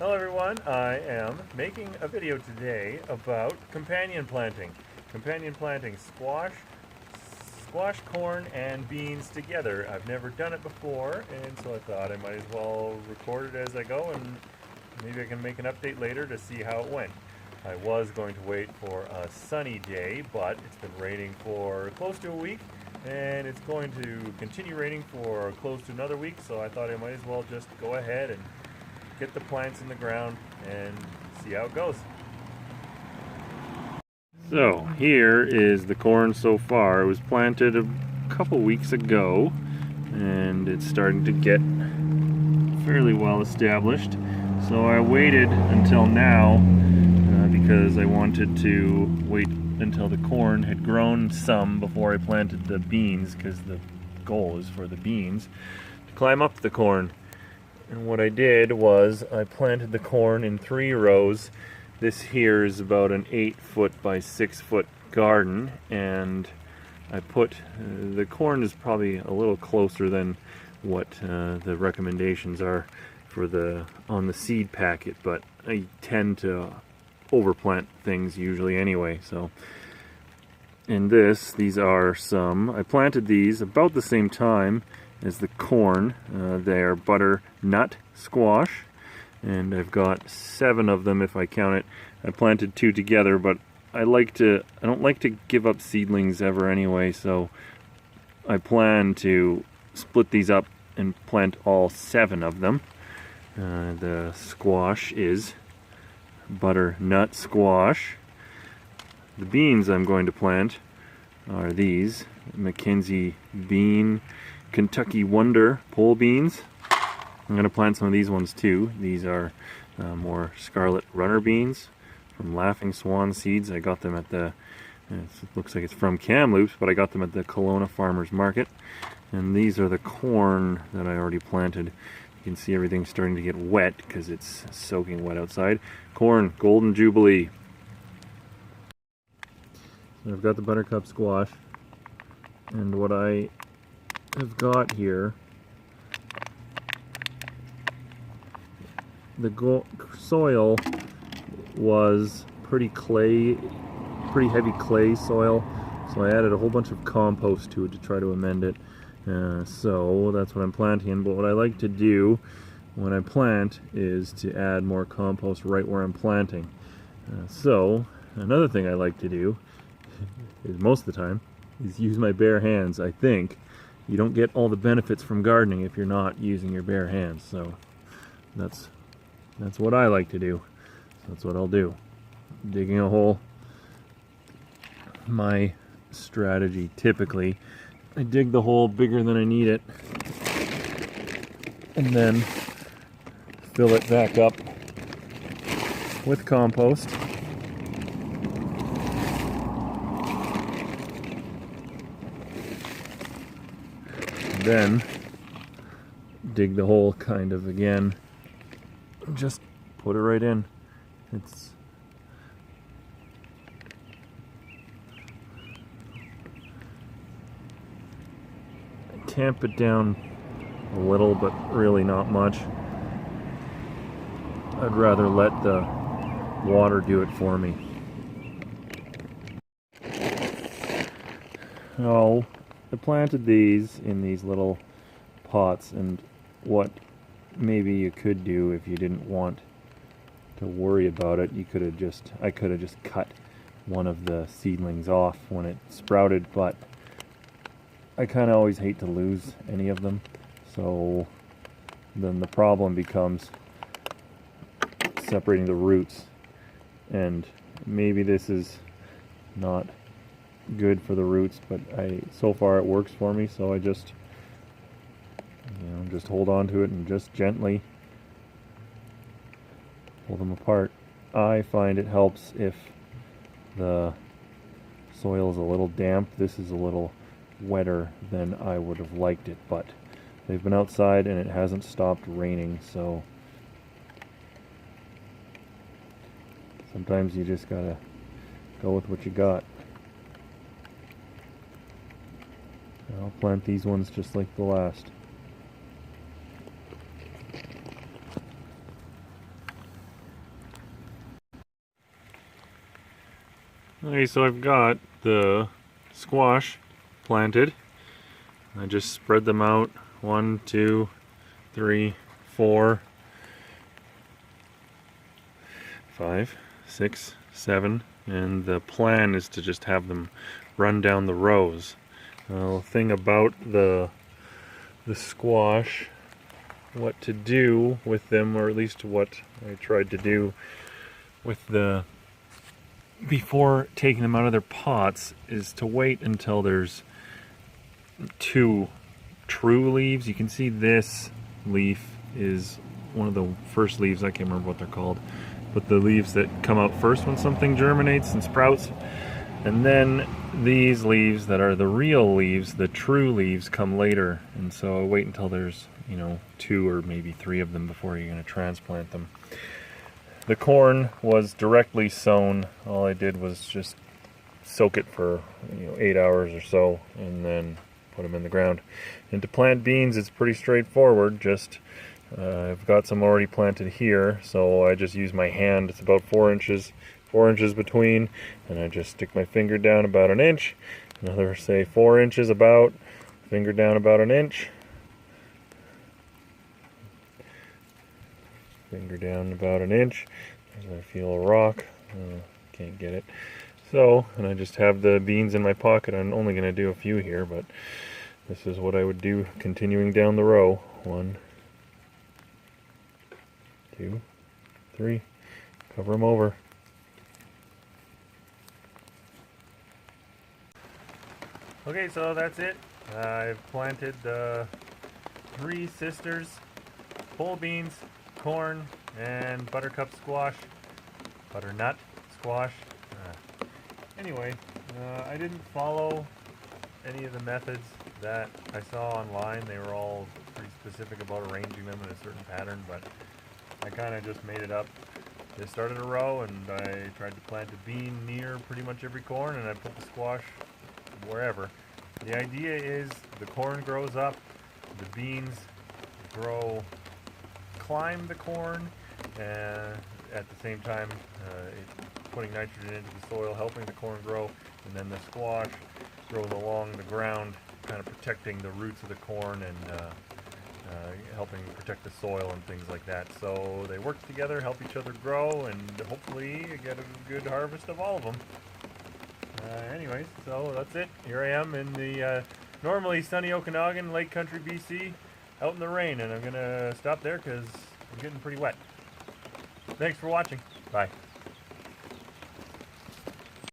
Hello everyone, I am making a video today about companion planting. Companion planting squash, corn, and beans together. I've never done it before, and so I thought I might as well record it as I go, and maybe I can make an update later to see how it went. I was going to wait for a sunny day, but it's been raining for close to a week, and it's going to continue raining for close to another week, so I thought I might as well just go ahead and get the plants in the ground and see how it goes. So here is the corn so far. It was planted a couple weeks ago and it's starting to get fairly well established. So I waited until now because I wanted to wait until the corn had grown some before I planted the beans, because the goal is for the beans to climb up the corn. And what I did was I planted the corn in 3 rows. This here is about an 8-foot by 6-foot garden, and I put the corn is probably a little closer than what the recommendations are for on the seed packet, but I tend to overplant things usually anyway. So in these are some, I planted these about the same time as the corn. They are butternut squash, and I've got 7 of them if I count it. I planted 2 together, but I don't like to give up seedlings ever anyway, so I plan to split these up and plant all 7 of them. The squash is butternut squash. The beans I'm going to plant are these Mackenzie bean Kentucky Wonder pole beans. I'm going to plant some of these ones too. These are more scarlet runner beans from Laughing Swan Seeds. I got them at it looks like it's from Kamloops, but I got them at the Kelowna Farmers Market. And these are the corn that I already planted. You can see everything starting to get wet because it's soaking wet outside. Corn, Golden Jubilee. So I've got the buttercup squash, and what I have got here, the soil was pretty heavy clay soil, so I added a whole bunch of compost to it to try to amend it. So that's what I'm planting. But what I like to do when I plant is to add more compost right where I'm planting. So another thing I like to do is most of the time is use my bare hands. I think you don't get all the benefits from gardening if you're not using your bare hands. So that's what I like to do. So that's what I'll do. Digging a hole. My strategy typically, I dig the hole bigger than I need it and then fill it back up with compost. Then dig the hole kind of again, just put it right in. Tamp it down a little, but really not much. I'd rather let the water do it for me. Oh, I planted these in these little pots, and what maybe you could do if you didn't want to worry about it, I could have just cut one of the seedlings off when it sprouted, but I kind of always hate to lose any of them, so then the problem becomes separating the roots, and maybe this is not good for the roots, but so far it works for me, so I just hold on to it and just gently pull them apart. I find it helps if the soil is a little damp. This is a little wetter than I would have liked it, but they've been outside and it hasn't stopped raining, so sometimes you just gotta go with what you got. I'll plant these ones just like the last. Okay, so I've got the squash planted. I just spread them out 1, 2, 3, 4, 5, 6, 7, and the plan is to just have them run down the rows. The thing about the squash, what to do with them, or at least what I tried to do with the before taking them out of their pots, is to wait until there's 2 true leaves. You can see this leaf is one of the first leaves, I can't remember what they're called, but the leaves that come out first when something germinates and sprouts. And then these leaves that are the real leaves, the true leaves, come later. And so I wait until there's, 2 or maybe 3 of them before you're going to transplant them. The corn was directly sown. All I did was just soak it for 8 hours or so and then put them in the ground. And to plant beans, it's pretty straightforward. Just I've got some already planted here, so I just use my hand. It's about 4 inches between, and I just stick my finger down about 1 inch. Another, say, 4 inches about, finger down about 1 inch. Finger down about 1 inch. As I feel a rock, can't get it. So, and I just have the beans in my pocket. I'm only going to do a few here, but this is what I would do continuing down the row. 1, 2, 3. Cover them over. Okay, so that's it. I've planted 3 sisters, pole beans, corn, and butternut squash. Anyway, I didn't follow any of the methods that I saw online. They were all pretty specific about arranging them in a certain pattern, but I kind of just made it up. I started a row and I tried to plant a bean near pretty much every corn, and I put the squash wherever. The idea is the corn grows up, the beans climb the corn, and at the same time putting nitrogen into the soil, helping the corn grow, and then the squash grows along the ground, kind of protecting the roots of the corn and helping protect the soil and things like that. So they work together, help each other grow, and hopefully get a good harvest of all of them. Anyways, so that's it. Here I am in the normally sunny Okanagan, Lake Country, BC, out in the rain, and I'm going to stop there because I'm getting pretty wet. Thanks for watching. Bye.